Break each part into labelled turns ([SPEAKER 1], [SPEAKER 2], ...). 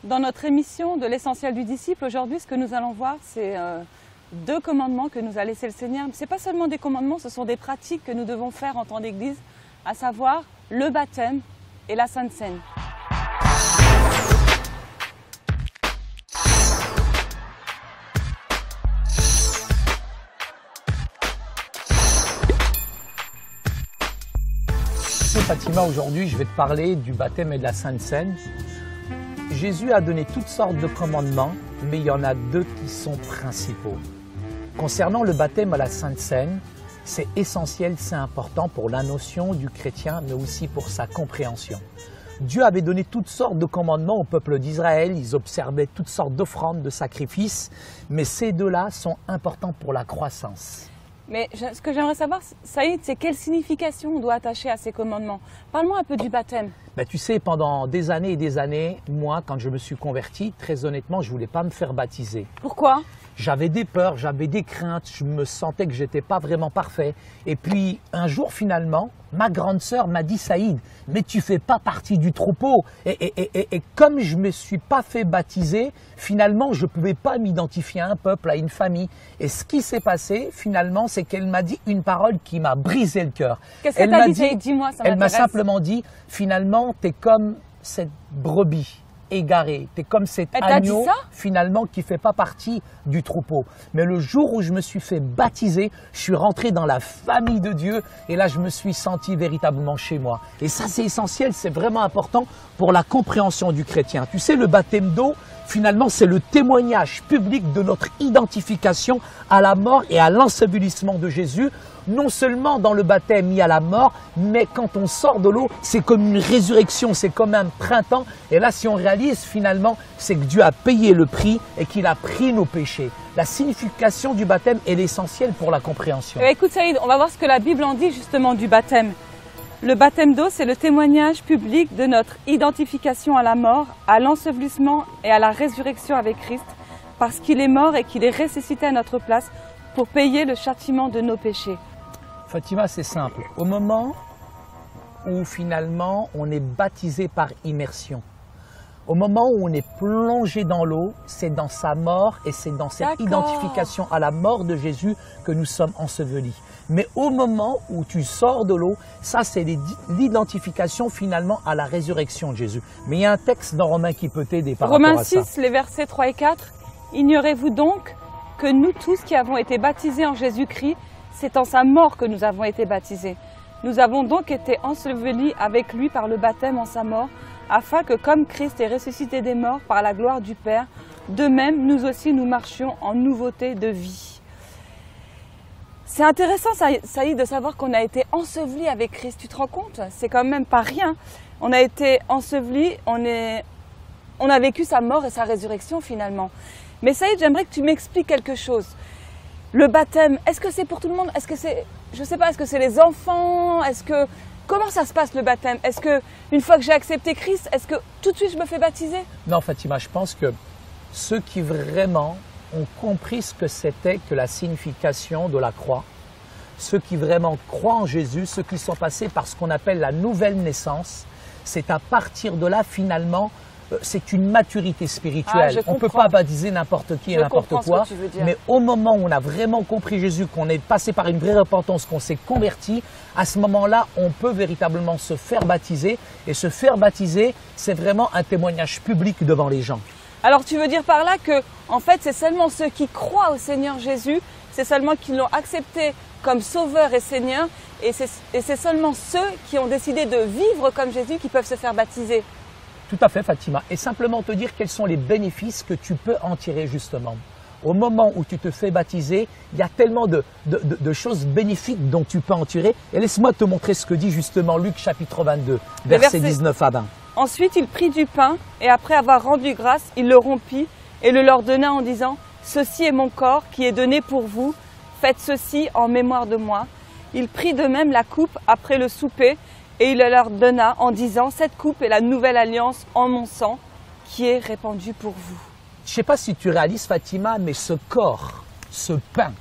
[SPEAKER 1] Dans notre émission de l'essentiel du disciple, aujourd'hui, ce que nous allons voir, c'est deux commandements que nous a laissés le Seigneur. Ce n'est pas seulement des commandements, ce sont des pratiques que nous devons faire en tant d'Église, à savoir le baptême et la Sainte Seine.
[SPEAKER 2] Fatima, aujourd'hui, je vais te parler du baptême et de la Sainte Seine. Jésus a donné toutes sortes de commandements, mais il y en a deux qui sont principaux. Concernant le baptême à la Sainte Seine, c'est essentiel, c'est important pour la notion du chrétien, mais aussi pour sa compréhension. Dieu avait donné toutes sortes de commandements au peuple d'Israël, ils observaient toutes sortes d'offrandes, de sacrifices, mais ces deux-là sont importants pour la croissance.
[SPEAKER 1] Mais ce que j'aimerais savoir, Saïd, c'est quelle signification on doit attacher à ces commandements. Parle-moi un peu du baptême.
[SPEAKER 2] Tu sais, pendant des années et des années, moi, quand je me suis converti, très honnêtement, je ne voulais pas me faire baptiser.
[SPEAKER 1] Pourquoi ?
[SPEAKER 2] J'avais des peurs, j'avais des craintes, je me sentais que je n'étais pas vraiment parfait. Et puis, un jour, finalement, ma grande sœur m'a dit « Saïd, mais tu ne fais pas partie du troupeau ». Et comme je ne me suis pas fait baptiser, finalement, je ne pouvais pas m'identifier à un peuple, à une famille. Et ce qui s'est passé, finalement, c'est qu'elle m'a dit une parole qui m'a brisé le cœur.
[SPEAKER 1] Qu'est-ce qu'elle t'a dit, Saïd ? Dis-moi, ça m'intéresse.
[SPEAKER 2] Elle m'a simplement dit « Finalement, tu es comme cette brebis égaré, tu es comme cet agneau finalement qui ne fait pas partie du troupeau. Mais le jour où je me suis fait baptiser, je suis rentré dans la famille de Dieu et là je me suis senti véritablement chez moi. Et ça c'est essentiel, c'est vraiment important pour la compréhension du chrétien. Tu sais, le baptême d'eau, finalement c'est le témoignage public de notre identification à la mort et à l'ensevelissement de Jésus. Non seulement dans le baptême il y a la mort, mais quand on sort de l'eau, c'est comme une résurrection, c'est comme un printemps. Et là, si on réalise finalement, c'est que Dieu a payé le prix et qu'il a pris nos péchés. La signification du baptême est essentielle pour la compréhension.
[SPEAKER 1] Écoute Saïd, on va voir ce que la Bible en dit justement du baptême. Le baptême d'eau, c'est le témoignage public de notre identification à la mort, à l'ensevelissement et à la résurrection avec Christ, parce qu'il est mort et qu'il est ressuscité à notre place pour payer le châtiment de nos péchés.
[SPEAKER 2] Fatima, c'est simple. Au moment où finalement on est baptisé par immersion, au moment où on est plongé dans l'eau, c'est dans sa mort et c'est dans cette identification à la mort de Jésus que nous sommes ensevelis. Mais au moment où tu sors de l'eau, ça c'est l'identification finalement à la résurrection de Jésus. Mais il y a un texte dans Romains qui peut t'aider par rapport à ça.
[SPEAKER 1] Romains 6, les versets 3 et 4. « Ignorez-vous donc que nous tous qui avons été baptisés en Jésus-Christ, c'est en sa mort que nous avons été baptisés. Nous avons donc été ensevelis avec lui par le baptême en sa mort, afin que comme Christ est ressuscité des morts par la gloire du Père, de même nous aussi nous marchions en nouveauté de vie. » C'est intéressant, Saïd, de savoir qu'on a été ensevelis avec Christ. Tu te rends compte? C'est quand même pas rien. On a été ensevelis, on a vécu sa mort et sa résurrection finalement. Mais Saïd, j'aimerais que tu m'expliques quelque chose. Le baptême, est-ce que c'est pour tout le monde? Est-ce que c'est, je sais pas, est-ce que c'est les enfants? Comment ça se passe le baptême? Est-ce que une fois que j'ai accepté Christ, est-ce que tout de suite je me fais baptiser?
[SPEAKER 2] Non, Fatima, je pense que ceux qui vraiment ont compris ce que c'était que la signification de la croix, ceux qui vraiment croient en Jésus, ceux qui sont passés par ce qu'on appelle la nouvelle naissance, c'est à partir de là finalement, c'est une maturité spirituelle. On ne peut pas baptiser n'importe qui et n'importe quoi, mais au moment où on a vraiment compris Jésus, qu'on est passé par une vraie repentance, qu'on s'est converti, à ce moment-là, on peut véritablement se faire baptiser. Et se faire baptiser, c'est vraiment un témoignage public devant les gens.
[SPEAKER 1] Alors tu veux dire par là que, en fait, c'est seulement ceux qui croient au Seigneur Jésus, c'est seulement qui l'ont accepté comme sauveur et Seigneur, et c'est seulement ceux qui ont décidé de vivre comme Jésus qui peuvent se faire baptiser.
[SPEAKER 2] Tout à fait, Fatima. Et simplement te dire quels sont les bénéfices que tu peux en tirer justement. Au moment où tu te fais baptiser, il y a tellement de choses bénéfiques dont tu peux en tirer. Et laisse-moi te montrer ce que dit justement Luc chapitre 22, versets 19 à 20.
[SPEAKER 1] Ensuite, il prit du pain et après avoir rendu grâce, il le rompit et le leur donna en disant « Ceci est mon corps qui est donné pour vous, faites ceci en mémoire de moi. » Il prit de même la coupe après le souper et il le leur donna en disant « Cette coupe est la nouvelle alliance en mon sang qui est répandue pour vous. »
[SPEAKER 2] Je ne sais pas si tu réalises, Fatima, mais ce corps, ce pain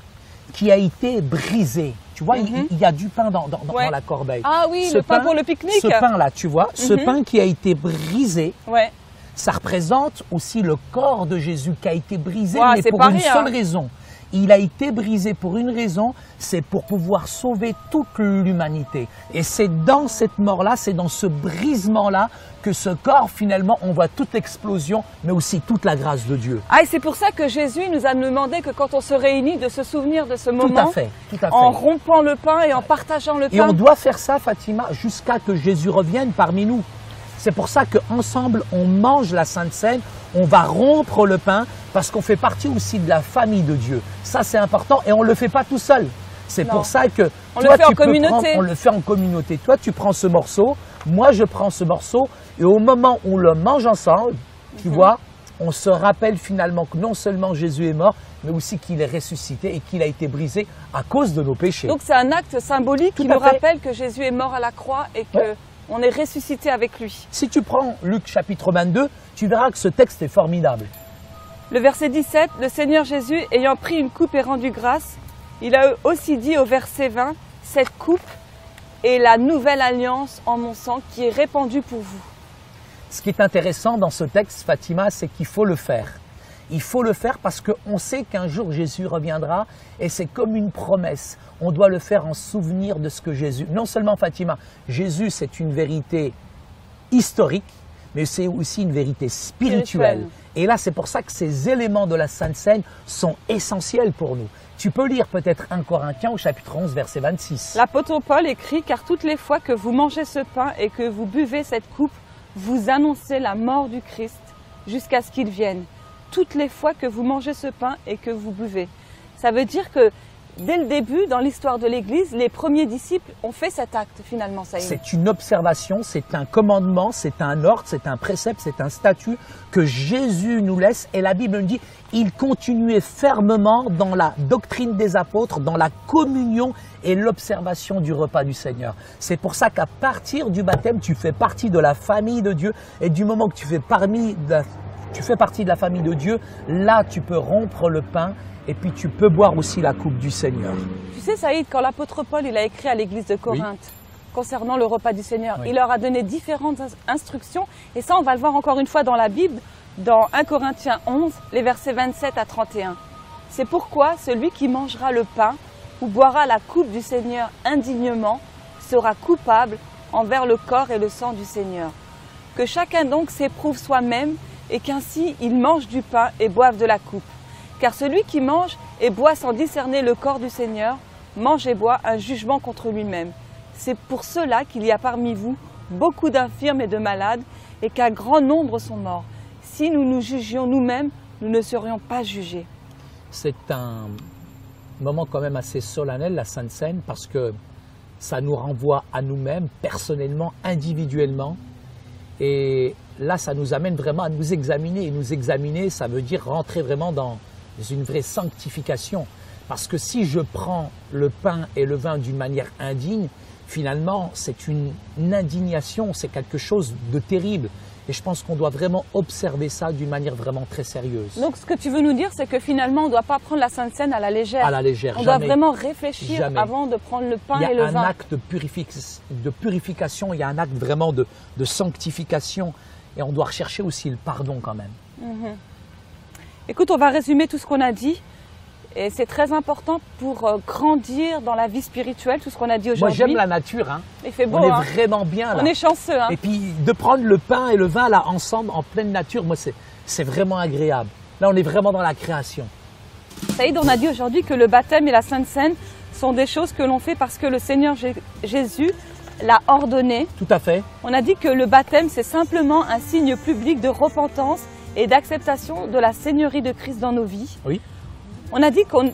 [SPEAKER 2] qui a été brisé, tu vois, il y a du pain dans la corbeille.
[SPEAKER 1] Ah oui, le pain pour le pique-nique.
[SPEAKER 2] Ce pain-là, tu vois, ce pain qui a été brisé, Ça représente aussi le corps de Jésus qui a été brisé,
[SPEAKER 1] Wow,
[SPEAKER 2] mais
[SPEAKER 1] c'est
[SPEAKER 2] pour
[SPEAKER 1] pas
[SPEAKER 2] une
[SPEAKER 1] rien.
[SPEAKER 2] seule raison. Il a été brisé pour une raison, c'est pour pouvoir sauver toute l'humanité. Et c'est dans cette mort-là, c'est dans ce brisement-là que ce corps, finalement, on voit toute l'explosion, mais aussi toute la grâce de Dieu.
[SPEAKER 1] Ah, et c'est pour ça que Jésus nous a demandé que quand on se réunit, de se souvenir de ce moment,
[SPEAKER 2] Tout à fait, tout à fait.
[SPEAKER 1] en rompant le pain et en partageant le
[SPEAKER 2] Et
[SPEAKER 1] pain.
[SPEAKER 2] on doit faire ça, Fatima, jusqu'à que Jésus revienne parmi nous. C'est pour ça qu'ensemble, on mange la Sainte Seine, on va rompre le pain, parce qu'on fait partie aussi de la famille de Dieu. Ça, c'est important, et on ne le fait pas tout seul. C'est
[SPEAKER 1] Non.
[SPEAKER 2] pour ça que
[SPEAKER 1] On
[SPEAKER 2] toi,
[SPEAKER 1] le fait en
[SPEAKER 2] tu peux
[SPEAKER 1] communauté.
[SPEAKER 2] prendre, on le fait en communauté. Toi, tu prends ce morceau, moi, je prends ce morceau, et au moment où on le mange ensemble, tu vois, on se rappelle finalement que non seulement Jésus est mort, mais aussi qu'il est ressuscité et qu'il a été brisé à cause de nos péchés.
[SPEAKER 1] Donc c'est un acte symbolique qui
[SPEAKER 2] Tout à
[SPEAKER 1] nous
[SPEAKER 2] fait.
[SPEAKER 1] rappelle que Jésus est mort à la croix et que
[SPEAKER 2] Ouais.
[SPEAKER 1] on est ressuscité avec lui.
[SPEAKER 2] Si tu prends Luc chapitre 22, tu verras que ce texte est formidable.
[SPEAKER 1] Le verset 17, le Seigneur Jésus, ayant pris une coupe et rendu grâce, il a aussi dit au verset 20, cette coupe est la nouvelle alliance en mon sang qui est répandue pour vous.
[SPEAKER 2] Ce qui est intéressant dans ce texte, Fatima, c'est qu'il faut le faire. Il faut le faire parce qu'on sait qu'un jour Jésus reviendra et c'est comme une promesse. On doit le faire en souvenir de ce que Jésus... Non seulement Fatima, Jésus c'est une vérité historique, mais c'est aussi une vérité spirituelle. Et là, c'est pour ça que ces éléments de la Sainte Seine sont essentiels pour nous. Tu peux lire peut-être 1 Corinthiens au chapitre 11, verset 26.
[SPEAKER 1] L'apôtre Paul écrit, car toutes les fois que vous mangez ce pain et que vous buvez cette coupe, vous annoncez la mort du Christ jusqu'à ce qu'il vienne. Toutes les fois que vous mangez ce pain et que vous buvez. Ça veut dire que dès le début, dans l'histoire de l'Église, les premiers disciples ont fait cet acte finalement, Saïd.
[SPEAKER 2] C'est une observation, c'est un commandement, c'est un ordre, c'est un précepte, c'est un statut que Jésus nous laisse. Et la Bible nous dit, il continuait fermement dans la doctrine des apôtres, dans la communion et l'observation du repas du Seigneur. C'est pour ça qu'à partir du baptême, tu fais partie de la famille de Dieu. Et du moment que tu fais partie de la famille de Dieu, là tu peux rompre le pain. Et puis tu peux boire aussi la coupe du Seigneur.
[SPEAKER 1] Tu sais, Saïd, quand l'apôtre Paul il a écrit à l'église de Corinthe concernant le repas du Seigneur, il leur a donné différentes instructions. Et ça, on va le voir encore une fois dans la Bible, dans 1 Corinthiens 11, les versets 27 à 31. C'est pourquoi celui qui mangera le pain ou boira la coupe du Seigneur indignement sera coupable envers le corps et le sang du Seigneur. Que chacun donc s'éprouve soi-même et qu'ainsi il mange du pain et boive de la coupe. Car celui qui mange et boit sans discerner le corps du Seigneur, mange et boit un jugement contre lui-même. C'est pour cela qu'il y a parmi vous beaucoup d'infirmes et de malades, et qu'un grand nombre sont morts. Si nous nous jugions nous-mêmes, nous ne serions pas jugés.
[SPEAKER 2] C'est un moment quand même assez solennel, la Sainte Seine, parce que ça nous renvoie à nous-mêmes, personnellement, individuellement. Et là, ça nous amène vraiment à nous examiner. Et nous examiner, ça veut dire rentrer vraiment dans une vraie sanctification. Parce que si je prends le pain et le vin d'une manière indigne, finalement, c'est une indignation, c'est quelque chose de terrible. Et je pense qu'on doit vraiment observer ça d'une manière vraiment très sérieuse.
[SPEAKER 1] Donc ce que tu veux nous dire, c'est que finalement, on ne doit pas prendre la Sainte Seine à la légère.
[SPEAKER 2] À la légère,
[SPEAKER 1] on
[SPEAKER 2] jamais.
[SPEAKER 1] doit vraiment réfléchir
[SPEAKER 2] Jamais.
[SPEAKER 1] avant de prendre le pain
[SPEAKER 2] Il y a
[SPEAKER 1] et le
[SPEAKER 2] un
[SPEAKER 1] vin.
[SPEAKER 2] acte de purification, il y a un acte vraiment de sanctification. Et on doit rechercher aussi le pardon quand même.
[SPEAKER 1] Écoute, on va résumer tout ce qu'on a dit. Et c'est très important pour grandir dans la vie spirituelle, tout ce qu'on a dit
[SPEAKER 2] Moi,
[SPEAKER 1] aujourd'hui.
[SPEAKER 2] j'aime la nature. Hein.
[SPEAKER 1] Il fait beau,
[SPEAKER 2] On est
[SPEAKER 1] hein.
[SPEAKER 2] vraiment bien là.
[SPEAKER 1] On est chanceux. Hein.
[SPEAKER 2] Et puis de prendre le pain et le vin là ensemble en pleine nature, moi c'est vraiment agréable. Là, on est vraiment dans la création.
[SPEAKER 1] Saïd, on a dit aujourd'hui que le baptême et la Sainte Seine sont des choses que l'on fait parce que le Seigneur Jésus l'a ordonné.
[SPEAKER 2] Tout à fait.
[SPEAKER 1] On a dit que le baptême, c'est simplement un signe public de repentance et d'acceptation de la Seigneurie de Christ dans nos vies.
[SPEAKER 2] Oui.
[SPEAKER 1] On a dit qu'on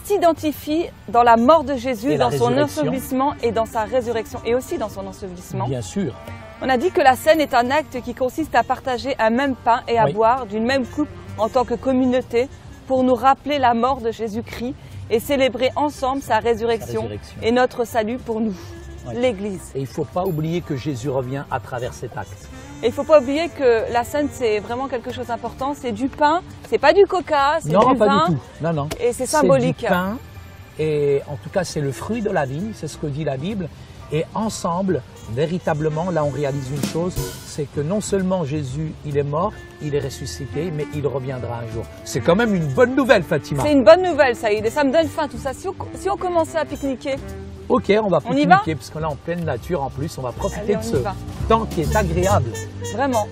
[SPEAKER 1] s'identifie dans la mort de Jésus,
[SPEAKER 2] Et la
[SPEAKER 1] dans son
[SPEAKER 2] résurrection.
[SPEAKER 1] ensevelissement et dans sa résurrection, et aussi dans son ensevelissement.
[SPEAKER 2] Bien sûr.
[SPEAKER 1] On a dit que la Seine est un acte qui consiste à partager un même pain et à
[SPEAKER 2] Oui.
[SPEAKER 1] boire d'une même coupe en tant que communauté pour nous rappeler la mort de Jésus-Christ et célébrer ensemble sa résurrection et notre salut pour nous,
[SPEAKER 2] Oui.
[SPEAKER 1] l'Église.
[SPEAKER 2] Et il ne faut pas oublier que Jésus revient à travers cet acte.
[SPEAKER 1] Et il ne faut pas oublier que la Seine, c'est vraiment quelque chose d'important. C'est du pain, c'est pas du coca, c'est du vin.
[SPEAKER 2] Non, pas du tout. Non, non.
[SPEAKER 1] Et c'est symbolique.
[SPEAKER 2] C'est du pain, et en tout cas, c'est le fruit de la vigne, c'est ce que dit la Bible. Et ensemble, véritablement, là on réalise une chose, c'est que non seulement Jésus, il est mort, il est ressuscité, mais il reviendra un jour. C'est quand même une bonne nouvelle, Fatima.
[SPEAKER 1] C'est une bonne nouvelle, Saïd, et ça me donne faim tout ça. Si on commençait à pique-niquer.
[SPEAKER 2] Ok, on va pique-niquer, parce qu'on est en pleine nature en plus, on va profiter de ce temps qui est agréable.
[SPEAKER 1] Vraiment.